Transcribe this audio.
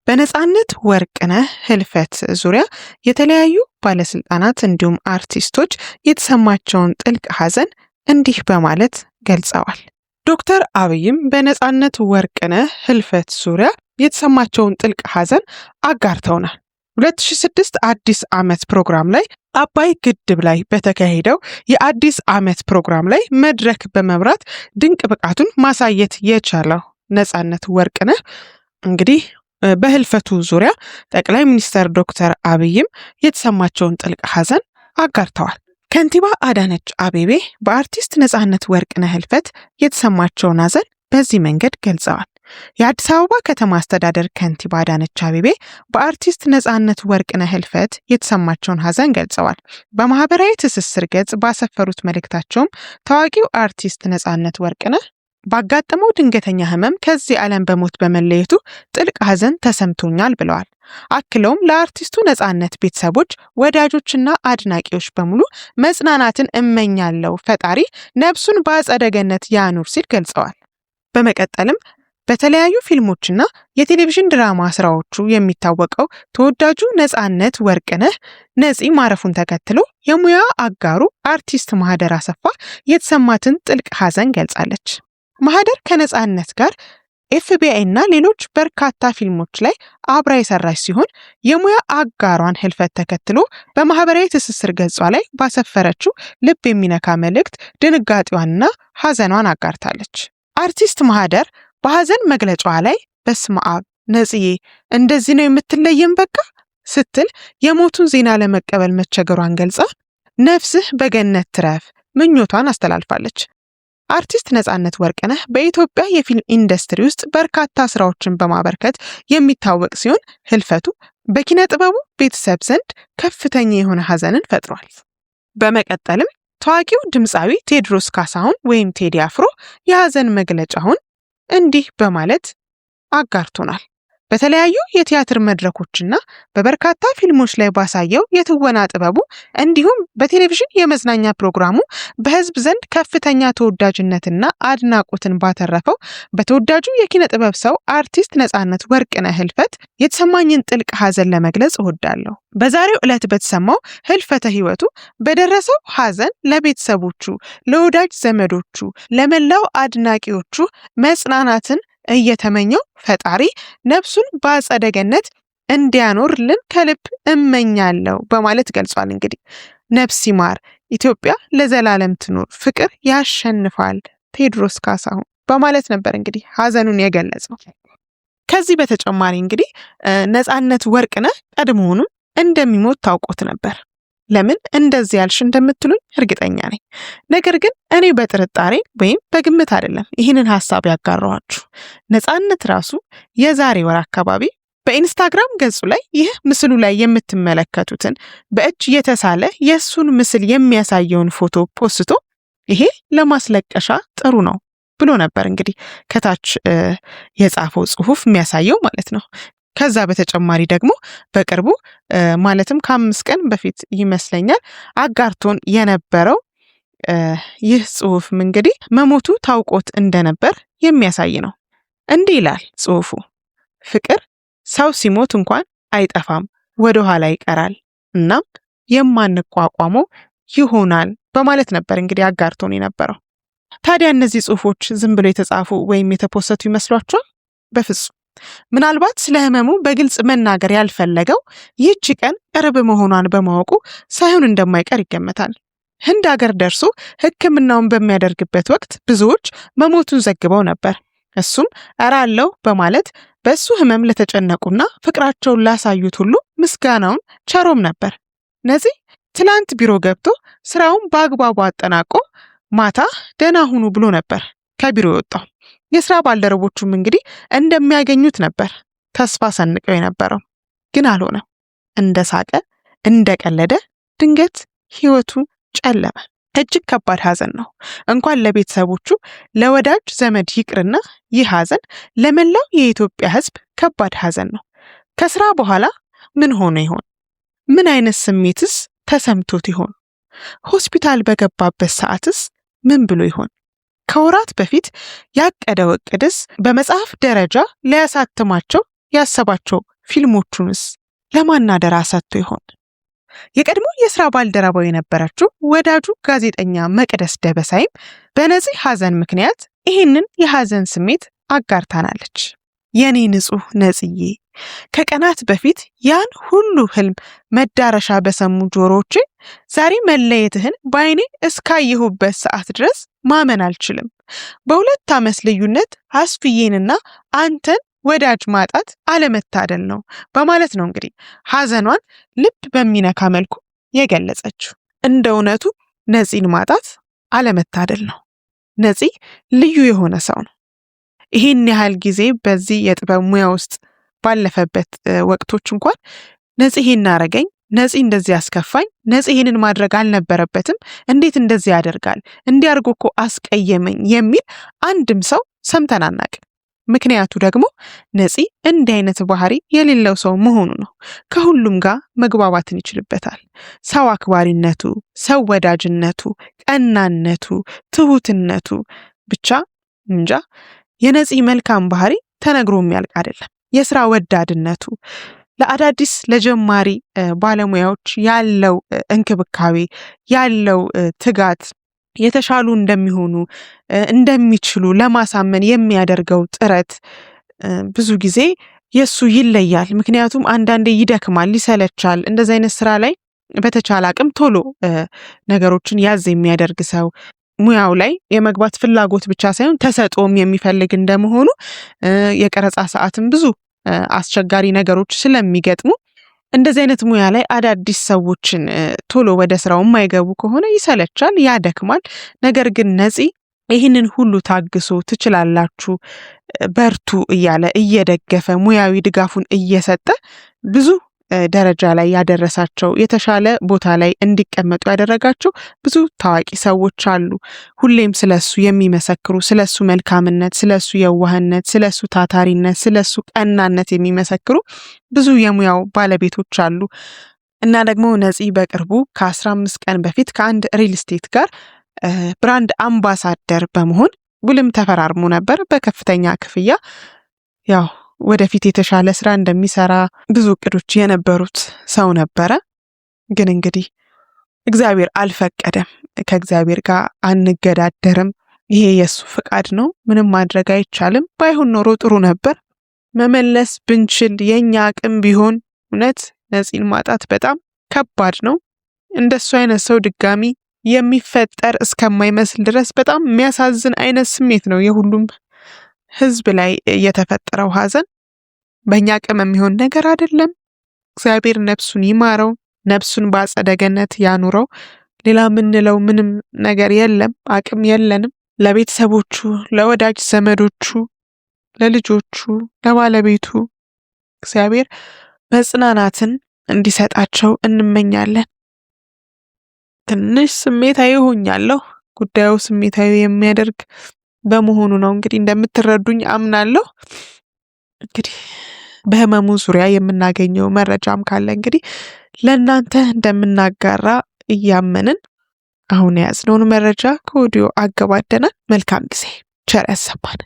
በነጻነት ወርቅነህ ህልፈት ዙሪያ የተለያዩ ባለስልጣናት እንዲሁም አርቲስቶች የተሰማቸውን ጥልቅ ሐዘን እንዲህ በማለት ገልጸዋል። ዶክተር አብይም በነጻነት ወርቅነህ ህልፈት ዙሪያ የተሰማቸውን ጥልቅ ሐዘን አጋርተውናል። 2006 አዲስ ዓመት ፕሮግራም ላይ አባይ ግድብ ላይ በተካሄደው የአዲስ ዓመት ፕሮግራም ላይ መድረክ በመምራት ድንቅ ብቃቱን ማሳየት የቻለው ነጻነት ወርቅነህ እንግዲህ በህልፈቱ ዙሪያ ጠቅላይ ሚኒስትር ዶክተር አብይም የተሰማቸውን ጥልቅ ሐዘን አጋርተዋል። ከንቲባ አዳነች አቤቤ በአርቲስት ነጻነት ወርቅነህ ህልፈት የተሰማቸውን ሐዘን በዚህ መንገድ ገልጸዋል። የአዲስ አበባ ከተማ አስተዳደር ከንቲባ አዳነች አቤቤ በአርቲስት ነጻነት ወርቅነህ ህልፈት የተሰማቸውን ሐዘን ገልጸዋል። በማህበራዊ ትስስር ገጽ ባሰፈሩት መልእክታቸውም ታዋቂው አርቲስት ነጻነት ወርቅነህ ባጋጠመው ድንገተኛ ህመም ከዚህ ዓለም በሞት በመለየቱ ጥልቅ ሐዘን ተሰምቶኛል ብለዋል። አክለውም ለአርቲስቱ ነጻነት ቤተሰቦች፣ ወዳጆችና አድናቂዎች በሙሉ መጽናናትን እመኛለሁ፣ ፈጣሪ ነፍሱን በአጸደ ገነት ያኑር ሲል ገልጸዋል። በመቀጠልም በተለያዩ ፊልሞችና የቴሌቪዥን ድራማ ስራዎቹ የሚታወቀው ተወዳጁ ነጻነት ወርቅነህ ነፂ ማረፉን ተከትሎ የሙያ አጋሩ አርቲስት ማህደር አሰፋ የተሰማትን ጥልቅ ሐዘን ገልጻለች። ማህደር ከነጻነት ጋር ኤፍቢአይ እና ሌሎች በርካታ ፊልሞች ላይ አብራ የሰራች ሲሆን የሙያ አጋሯን ህልፈት ተከትሎ በማህበራዊ ትስስር ገጿ ላይ ባሰፈረችው ልብ የሚነካ መልእክት ድንጋጤዋንና ሐዘኗን አጋርታለች። አርቲስት ማህደር በሐዘን መግለጫዋ ላይ በስመ አብ ነጽዬ እንደዚህ ነው የምትለየን በቃ ስትል የሞቱን ዜና ለመቀበል መቸገሯን ገልጻ ነፍስህ በገነት ትረፍ ምኞቷን አስተላልፋለች። አርቲስት ነጻነት ወርቅነህ በኢትዮጵያ የፊልም ኢንዱስትሪ ውስጥ በርካታ ስራዎችን በማበርከት የሚታወቅ ሲሆን ህልፈቱ በኪነ ጥበቡ ቤተሰብ ዘንድ ከፍተኛ የሆነ ሐዘንን ፈጥሯል። በመቀጠልም ታዋቂው ድምፃዊ ቴዎድሮስ ካሳሁን ወይም ቴዲ አፍሮ የሐዘን መግለጫውን እንዲህ በማለት አጋርቶናል። በተለያዩ የቲያትር መድረኮችና በበርካታ ፊልሞች ላይ ባሳየው የትወና ጥበቡ እንዲሁም በቴሌቪዥን የመዝናኛ ፕሮግራሙ በህዝብ ዘንድ ከፍተኛ ተወዳጅነትና አድናቆትን ባተረፈው በተወዳጁ የኪነ ጥበብ ሰው አርቲስት ነጻነት ወርቅነህ ህልፈት የተሰማኝን ጥልቅ ሐዘን ለመግለጽ እወዳለሁ። በዛሬው ዕለት በተሰማው ህልፈተ ህይወቱ በደረሰው ሐዘን ለቤተሰቦቹ፣ ለወዳጅ ዘመዶቹ፣ ለመላው አድናቂዎቹ መጽናናትን እየተመኘው ፈጣሪ ነፍሱን በአጸደ ገነት እንዲያኖርልን ከልብ እመኛለሁ በማለት ገልጿል። እንግዲህ ነፍስ ይማር፣ ኢትዮጵያ ለዘላለም ትኑር፣ ፍቅር ያሸንፋል፣ ቴዎድሮስ ካሳሁን በማለት ነበር እንግዲህ ሐዘኑን የገለጸው። ከዚህ በተጨማሪ እንግዲህ ነጻነት ወርቅነህ ቀድሞውንም እንደሚሞት ታውቆት ነበር። ለምን እንደዚህ ያልሽ እንደምትሉኝ እርግጠኛ ነኝ። ነገር ግን እኔ በጥርጣሬ ወይም በግምት አይደለም ይህንን ሐሳብ ያጋራኋችሁ። ነጻነት ራሱ የዛሬ ወር አካባቢ በኢንስታግራም ገጹ ላይ ይህ ምስሉ ላይ የምትመለከቱትን በእጅ የተሳለ የእሱን ምስል የሚያሳየውን ፎቶ ፖስቶ ይሄ ለማስለቀሻ ጥሩ ነው ብሎ ነበር እንግዲህ ከታች የጻፈው ጽሑፍ የሚያሳየው ማለት ነው። ከዛ በተጨማሪ ደግሞ በቅርቡ ማለትም ከ5 ቀን በፊት ይመስለኛል አጋርቶን የነበረው ይህ ጽሑፍ እንግዲህ መሞቱ ታውቆት እንደነበር የሚያሳይ ነው። እንዲህ ይላል ጽሑፉ፣ ፍቅር ሰው ሲሞት እንኳን አይጠፋም፣ ወደ ኋላ ይቀራል፣ እናም የማንቋቋመው ይሆናል በማለት ነበር እንግዲህ አጋርቶን የነበረው። ታዲያ እነዚህ ጽሑፎች ዝም ብሎ የተጻፉ ወይም የተፖሰቱ ይመስሏችኋል? በፍጹም። ምናልባት ስለ ህመሙ በግልጽ መናገር ያልፈለገው ይህች ቀን ቅርብ መሆኗን በማወቁ ሳይሆን እንደማይቀር ይገመታል። ህንድ ሀገር ደርሶ ሕክምናውን በሚያደርግበት ወቅት ብዙዎች መሞቱን ዘግበው ነበር። እሱም እራለው በማለት በእሱ ህመም ለተጨነቁና ፍቅራቸውን ላሳዩት ሁሉ ምስጋናውን ቸሮም ነበር። ነዚህ ትላንት ቢሮ ገብቶ ስራውን በአግባቡ አጠናቆ ማታ ደህና ሁኑ ብሎ ነበር ከቢሮ የወጣው። የስራ ባልደረቦቹም እንግዲህ እንደሚያገኙት ነበር ተስፋ ሰንቀው የነበረው፣ ግን አልሆነም። እንደሳቀ እንደቀለደ ድንገት ህይወቱ ጨለመ። እጅግ ከባድ ሐዘን ነው። እንኳን ለቤተሰቦቹ ለወዳጅ ዘመድ ይቅርና ይህ ሐዘን ለመላው የኢትዮጵያ ህዝብ ከባድ ሐዘን ነው። ከስራ በኋላ ምን ሆነ ይሆን? ምን አይነት ስሜትስ ተሰምቶት ይሆን? ሆስፒታል በገባበት ሰዓትስ ምን ብሎ ይሆን? ከወራት በፊት ያቀደው እቅድስ በመጽሐፍ ደረጃ ሊያሳትማቸው ያሰባቸው ፊልሞቹንስ ለማን አደራ ሰጥቶ ይሆን? የቀድሞ የስራ ባልደረባው የነበረችው ወዳጁ ጋዜጠኛ መቅደስ ደበሳይም በነፂ ሐዘን ምክንያት ይህንን የሐዘን ስሜት አጋርታናለች። የኔ ንጹህ ነጽዬ፣ ከቀናት በፊት ያን ሁሉ ህልም መዳረሻ በሰሙ ጆሮቼ ዛሬ መለየትህን በዓይኔ እስካየሁበት ሰዓት ድረስ ማመን አልችልም። በ2 ዓመት ልዩነት አስፍዬንና አንተን ወዳጅ ማጣት አለመታደል ነው በማለት ነው እንግዲህ ሐዘኗን ልብ በሚነካ መልኩ የገለጸችው። እንደ እውነቱ ነፂን ማጣት አለመታደል ነው። ነፂ ልዩ የሆነ ሰው ነው። ይህን ያህል ጊዜ በዚህ የጥበብ ሙያ ውስጥ ባለፈበት ወቅቶች እንኳን ነፂ ይሄን አረገኝ፣ ነፂ እንደዚህ አስከፋኝ፣ ነፂ ይሄንን ማድረግ አልነበረበትም፣ እንዴት እንደዚህ ያደርጋል፣ እንዲያርጎ እኮ አስቀየመኝ የሚል አንድም ሰው ሰምተን አናውቅም። ምክንያቱ ደግሞ ነፂ እንዲህ አይነት ባህሪ የሌለው ሰው መሆኑ ነው። ከሁሉም ጋር መግባባትን ይችልበታል። ሰው አክባሪነቱ፣ ሰው ወዳጅነቱ፣ ቀናነቱ፣ ትሁትነቱ ብቻ እንጃ የነፂ መልካም ባህሪ ተነግሮ የሚያልቅ አይደለም። የስራ ወዳድነቱ፣ ለአዳዲስ ለጀማሪ ባለሙያዎች ያለው እንክብካቤ፣ ያለው ትጋት፣ የተሻሉ እንደሚሆኑ እንደሚችሉ ለማሳመን የሚያደርገው ጥረት ብዙ ጊዜ የሱ ይለያል። ምክንያቱም አንዳንዴ ይደክማል፣ ይሰለቻል። እንደዚህ አይነት ስራ ላይ በተቻለ አቅም ቶሎ ነገሮችን ያዝ የሚያደርግ ሰው ሙያው ላይ የመግባት ፍላጎት ብቻ ሳይሆን ተሰጥኦም የሚፈልግ እንደመሆኑ የቀረጻ ሰዓትም ብዙ አስቸጋሪ ነገሮች ስለሚገጥሙ እንደዚህ አይነት ሙያ ላይ አዳዲስ ሰዎችን ቶሎ ወደ ስራው የማይገቡ ከሆነ ይሰለቻል፣ ያደክማል። ነገር ግን ነፂ ይህንን ሁሉ ታግሶ ትችላላችሁ፣ በርቱ እያለ እየደገፈ ሙያዊ ድጋፉን እየሰጠ ብዙ ደረጃ ላይ ያደረሳቸው የተሻለ ቦታ ላይ እንዲቀመጡ ያደረጋቸው ብዙ ታዋቂ ሰዎች አሉ። ሁሌም ስለሱ የሚመሰክሩ፣ ስለሱ መልካምነት፣ ስለሱ የዋህነት፣ ስለሱ ታታሪነት፣ ስለሱ ቀናነት የሚመሰክሩ ብዙ የሙያው ባለቤቶች አሉ እና ደግሞ ነፂ በቅርቡ ከ15 ቀን በፊት ከአንድ ሪል ስቴት ጋር ብራንድ አምባሳደር በመሆን ውልም ተፈራርሞ ነበር በከፍተኛ ክፍያ። ያው ወደፊት የተሻለ ስራ እንደሚሰራ ብዙ እቅዶች የነበሩት ሰው ነበረ። ግን እንግዲህ እግዚአብሔር አልፈቀደም። ከእግዚአብሔር ጋር አንገዳደርም። ይሄ የሱ ፍቃድ ነው። ምንም ማድረግ አይቻልም። ባይሆን ኖሮ ጥሩ ነበር። መመለስ ብንችል የኛ አቅም ቢሆን እውነት ነፂን ማጣት በጣም ከባድ ነው። እንደሱ አይነት ሰው ድጋሚ የሚፈጠር እስከማይመስል ድረስ በጣም የሚያሳዝን አይነት ስሜት ነው የሁሉም ህዝብ ላይ የተፈጠረው ሐዘን። በእኛ አቅም የሚሆን ነገር አይደለም። እግዚአብሔር ነፍሱን ይማረው፣ ነፍሱን በአጸደ ገነት ያኑረው። ሌላ የምንለው ምንም ነገር የለም። አቅም የለንም። ለቤተሰቦቹ፣ ለወዳጅ ዘመዶቹ፣ ለልጆቹ፣ ለባለቤቱ እግዚአብሔር መጽናናትን እንዲሰጣቸው እንመኛለን። ትንሽ ስሜታዊ ሆኛለሁ። ጉዳዩ ስሜታዊ የሚያደርግ በመሆኑ ነው እንግዲህ እንደምትረዱኝ አምናለሁ። እንግዲህ በህመሙ ዙሪያ የምናገኘው መረጃም ካለ እንግዲህ ለእናንተ እንደምናጋራ እያመንን አሁን የያዝነውን መረጃ ከወዲሁ አገባደናል። መልካም ጊዜ፣ ቸር ያሰማን።